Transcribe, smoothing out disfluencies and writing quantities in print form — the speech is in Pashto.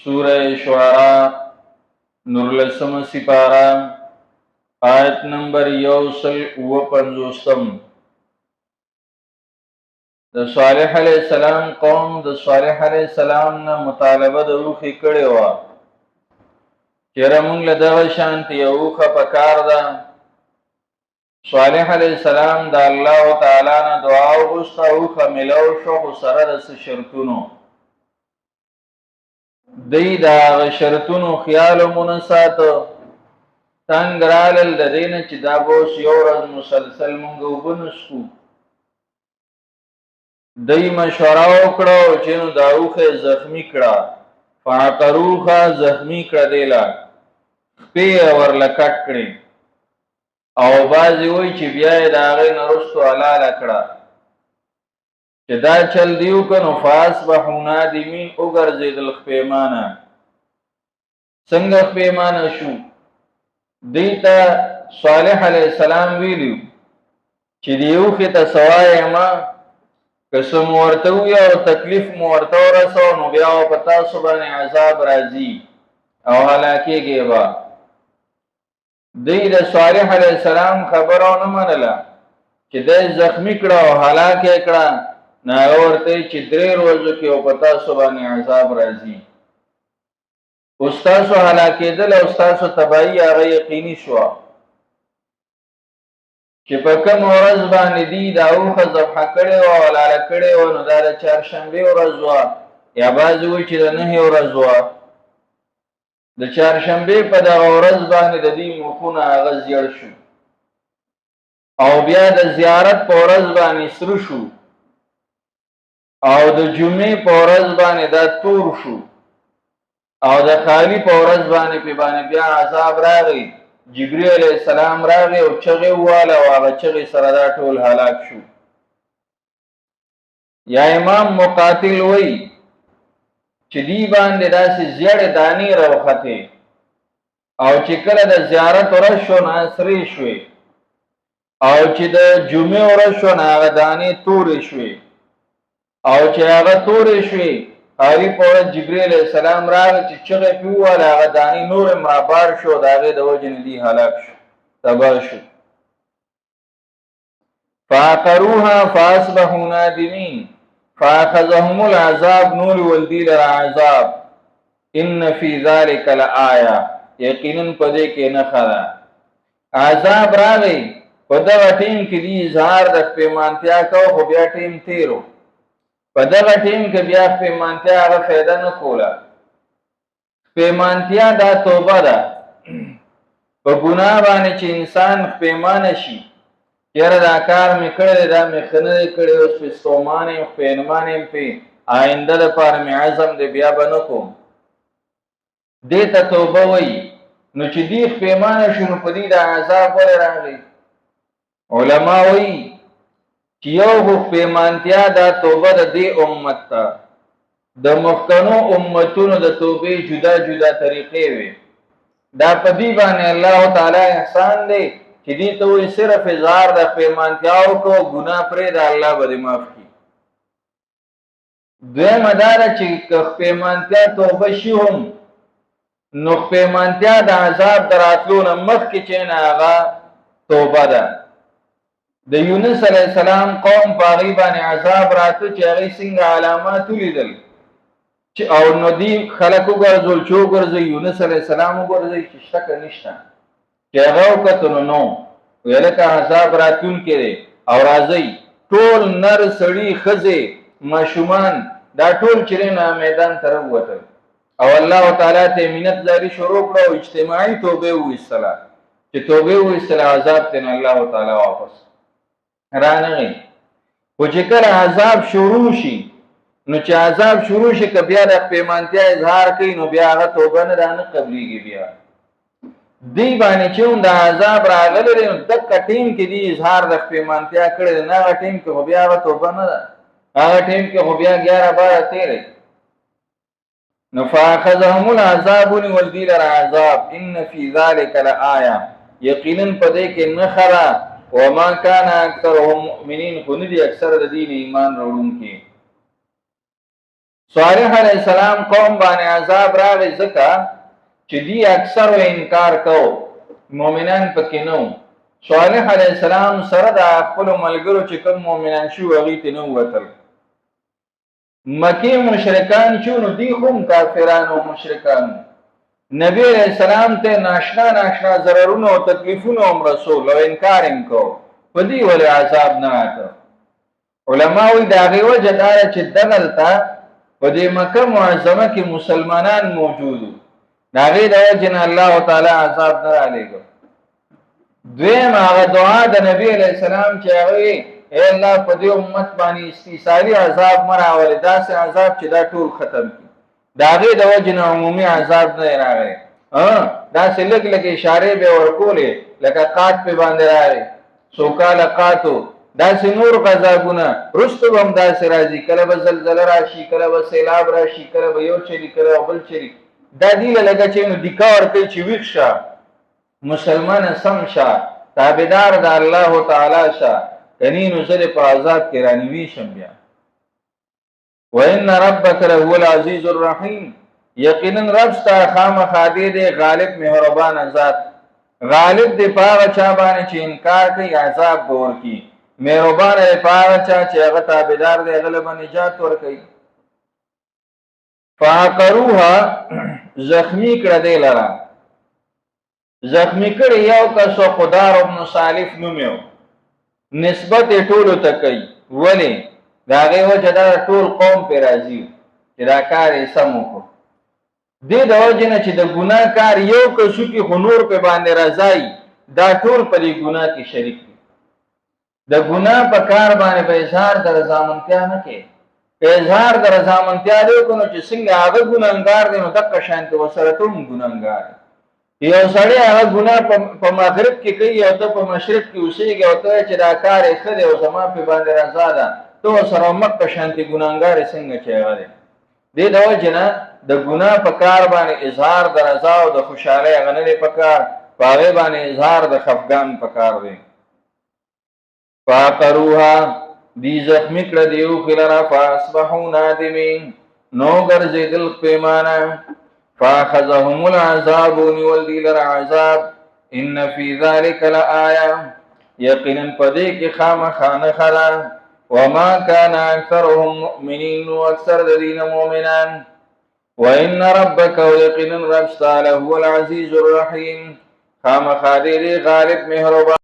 سورہ شعراء نورلسم سپارہ آیت نمبر 150 د صالح علیہ السلام قوم د صالح علیہ السلام نه مطالبه د اوخې کړې وه چېرې مونږ له دغه شانتې یو اوښه پکار ده. صالح علیہ السلام د الله تعالی نه دعا وغوښته، اوښه میلاو شوه، خو سره د څه شرطونو. دی د هغه شرطونو خیال هم ونه ساته. تنګ رالل د دې نه چې دا به اوس یو ورځ مسلسل مونږ اوبه نه څښو. دی مشوره وکړه چې نو دا اوښه زخمي کړه، فعقروها زخمي کړه، دی له خپې یې ورله کټ کړې، او بعضې وایي چې بیا یې د هغې نه وروستو حلاله کړه. چې دا چل دی وکړه نو فاصبحوا نادمین، وګرځېدل خپېمانه. څنګه خپېمانه شو؟ دی ته صالح علیه السلام ویلي چې دې اوښې ته څه وایمه، که څه مو ورته ووایي او تکلیف مو ورته ورسوه نو بیا به په تاسو باندې عذاب راځي او هلاکېږئ به. دی د صالح علیه السلام خبره ونه منله چې دی زخمي کړه او هلاک یې کړه. نو هغه ورته وایي چې 3 ورځو کې او په تاسو باندې عذاب راځي. اوس تاسو هلاکېدل او ستاسو تباهي هغه یقیني شوه. چې په کوم ورځ باندې دی دا اوښه ذبحه کړې وه او حلاله کړې وه نو دا د چهارشنبې ورځ وه، یا بعضې وایي چې د 9 ورځ وه. د چهارشنبې په دغه ورځ باندې د دې مخونه هغه زیړ شو، او بیا د زیارت په ورځ باندې سره شو، او د جمعې په ورځ باندې دا تور شو، او د خالی په ورځ باندې په باندې بیا عذاب راغی. جبرئیل علیه السلام راغی او چغې وواله او هغه چغې سره دا ټول هلاک شو. یا امام مقاتل وایي چې دی باندې داسې زیړې دانې راوختې، او چې کله د زیارت ورځ شو نو سرې شوې، او چې د جمعې ورځ شو نو هغه دانې تورې شوې، او چې هغه تورې شوې خالي په ورځ جبرئیل علیه السلام راغی چې چغې پې وواله، هغه دانې نور هم رابار شو، د هغې د وجې نه دی هلاک شو، تباه شو. فعقروها فاصبحوا نادمین فاخذهم العذاب، نور ولدی لرا عذاب. ان فی ذلک لآیه، یقینا په دې کې نښه ده. عذاب راغی، په دغه ټیم کې دی اظهار د خپېمانتیا کو، خو بیا ټیم تیرو. په دغه ټیم کې بیا خپېمانتیا هغه فایده نه کوله. خپېمانتیا دا توبه ده. په ګناه باندې چې انسان خپېمانه شي، یاره دا کار مې کړی دی، دا مې ښه نه دی کړی، اوس پې ستومان یم، خپېمان یم پې، آینده دپاره مې عزم دی بیا به نه کوم، دې ته توبه وایي. نو چې دی خپېمانه شو نو په دې د عذاب ولې راغلی؟ علما وایي چې یو خو خپېمانتیا دا توبه د دې امت ته، د مخکنو امتونو د توبې جدا جدا طریقې وې. دا په دې باندې الله تعالی احسان دی چې دې ته وایي صرف اظهار د خپېمانتیا وکړو، ګناه پرېږده، الله به دې معاف کړي. دویمه دا ده چې که خپېمانتیا توبه شي هم نو خپېمانتیا د عذاب د راتلو نه مخکې چې نه هغه توبه ده. د یونس علیه السلام قوم په هغې باندې عذاب راته چې هغې څنګه علامات ولیدل، چې او نو دې خلک وګرځول چې وګرځئ یونس علیه السلام وګرځئ چې شکه نشته، چې هغه وکتو نو نو ویل که عذاب راتلونکی دی، او راځئ ټول نر سړي ښځې ماشومان دا ټول چې دی نو میدان ته راووتل، او الله تعالی ته منت زاري شروع کړه او اجتماعي توبې وویستله. چې توبې وویستله عذاب ته نه الله تعالی واپس رانغی. خو چې کله عذاب شروع شي نو چې عذاب شروع شي که بیا د خپېمانتیا اظهار کوي نو بیا هغه توبه نه دا نه قبلیږي. بیا دی باندې چې هم د عذاب راغلی دی نو دقه ټیم کې دی اظهار د خپېمانتیا کړی دی، نه هغه ټیم کې خو بیا هغه توبه نه ده، هغه ټیم کې خو بیا 11-12 تېری. نو فاخذهم العذاب، ونیول دی لره عذاب. ان فی ذلک لآیه، یقینا په دې کې نښه ده. وما کان اکثرهم مؤمنین، خو نه دي اکثر د دین ایمان راوړونکي. صالح علیہ السلام قوم باندې عذاب راغی ځکه چې دی اکثر انکار کو مؤمنان پکې نو صالح علیہ السلام سره د خپل ملګرو چې کوم مؤمنان شو هغه ته نو وتل مکی مشرکان چونو دی هم کافران او مشرکان نبی علیہ السلام ته ناشنا ضررونه او تکلیفونه هم رسول او انکار کو په دې ول عذاب نه راته علما وی دا غي وجه دا چې دلته په دې مکه معظمه کې مسلمانان موجود دا غي د وجه الله تعالی عذاب نه علیګو دویم هغه دعا د نبی علیہ السلام چې هغه اے الله په دې امت باندې استیصالي عذاب مراول داسې عذاب چې دا ټول ختم کی دا غي د وجه نه عمومي عذاب نه راغی دا سلګ لګ اشاره به ورکولې لکه قات په باندې راغی سوکاله قاتو دا نور غذابونه رستو هم دا راځي کله به زلزلہ راشي کله به سیلاب راشي کله به یو چری کله بل چری دا دی لګه چې نو دکار کوي چې وښه مسلمان سمشا تابعدار د الله تعالی شه کني نو زره په عذاب کې رانیوي شم بیا وان ربک لهو العزیز الرحیم یقینا رب ستا خامخا دې غالب مهربان ذات غالب دې پاغه چا باندې چې انکار کوي عذاب ورکی مهربان دې پاغه چا چې هغه تابعدار دې غلب نجات ورکي فاقروها زخمی کړه دې لرا زخمی کړه یو کس خدار ابن صالح نومو نسبت ټولو ته کوي ولی دا غي وجه دا ټول قوم په راضي چې دا کار یې سمو کو دې د وجه نه چې د ګناه کار یو کسو کې خنور په باندې راځي دا ټول په دې ګناه کې شریک دي د ګناه په کار باندې په اظهار د رضامندیا نه کې په اظهار د رضامندیا دی کو نو چې څنګه هغه ګناهګار دی نو تک شانته وسره ټول ګناهګار یو سړی هغه ګناه په مغرب کې کوي او ته په مشرق کې اوسېږي او ته چې دا کار یې ښه دی او زما په باندې رضا ده ته سره مکه شانتي ګناهګار څنګه چې هغه دی دې د وجه نه د ګناه په کار باندې اظهار د رضا او د خوشحالۍ هغه نه دی په کار په هغې باندې اظهار د خفګان په کار دی فعقروها دی زخمی کړه د اوښې لره فاصبحوا نادمین نو ګرځېدل پښیمانه فاخذهم العذاب ونول دی لر عذاب ان فی ذلک لآیه یقینا پدې کې خامخا نښه وما كان اکثرهم مؤمنین واکثر د دین مؤمنان وان ربک یقینا رب تعالی هو العزیز الرحیم خامخا دې غالب مهربان